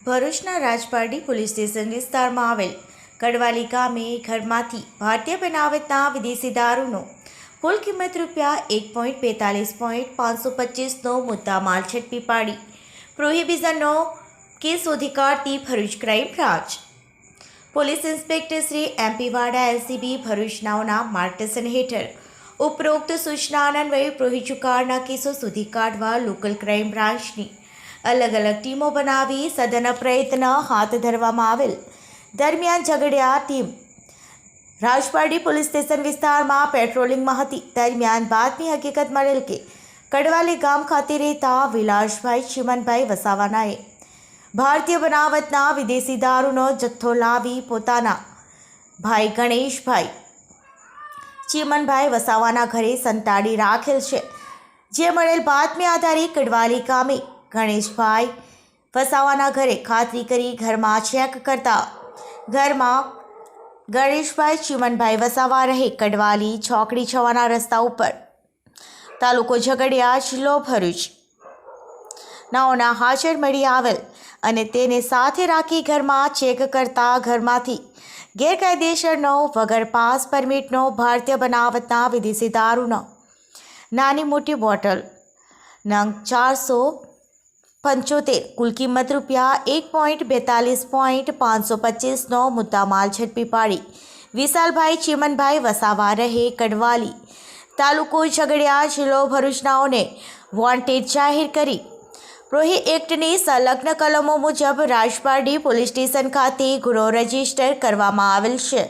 ભરૂચના Rajpardi police station વિસ્તારમાં આવેલ કડવાલી ગામે ઘરમાંથી ભારતીય બનાવટના વિદેશી દારૂનો કુલ કિંમત ₹1.42.525નો મુદ્દામાલ ઝડપી પાડી પ્રોહિબિશનનો કેસ શોધી કાઢતી Bharuch crime branch police inspector Shri MP Vada LCB ભરૂચનાઓના માર્ગદર્શન હેઠળ ઉપરોક્ત સૂચના અન્વયે પ્રોહિચુકાળના કેસો શોધી કાઢવા લોકલ ક્રાઇમ બ્રાન્ચની અલગ અલગ ટીમો બનાવી સઘન પ્રયત્ન હાથ ધરવામાં આવેલ દરમિયાન Jhagadia team Rajpardi police station વિસ્તારમાં પેટ્રોલિંગમાં હતી દરમિયાન બાતમી હકીકત મળેલ કે કડવાલી ગામ ખાતે રહેતા વિલાસભાઈ ચીમનભાઈ વસાવાનાએ ભારતીય બનાવટના વિદેશી દારૂનો જથ્થો લાવી પોતાના ભાઈ ગણેશભાઈ ચીમનભાઈ વસાવાના ઘરે સંતાડી રાખેલ છે જે મળેલ બાતમી આધારે કડવાલી ગામે ગણેશભાઈ વસાવાના ઘરે ખાતરી કરી ઘરમાં ચેક કરતા ઘરમાં ગણેશભાઈ ચીમનભાઈ વસાવા રહે કડવાલી ચોકડી જવાના રસ્તા ઉપર તાલુકો ઝઘડિયા જિલ્લો ભરૂચ નાઓના હાજર મળી આવેલ અને તેને સાથે રાખી ઘરમાં ચેક કરતા ઘરમાંથી ગેરકાયદેસરનો વગર પાસ પરમિટનો ભારતીય બનાવટના વિદેશી દારૂનો નાની મોટી બોટલ નંગ 475 કુલ કિંમત ₹1.42.525નો મુદ્દામાલ ઝડપી પાડી વિશાલભાઈ ચીમનભાઈ વસાવા રહે કડવાલી તાલુકો ઝઘડિયા જિલ્લો ભરૂચનાઓને વોન્ટેડ જાહેર કરી પ્રોહી એક્ટની સંલગ્ન કલમો મુજબ રાજપારડી પોલીસ સ્ટેશન ખાતે ગુનો રજીસ્ટર કરવામાં આવેલ છે।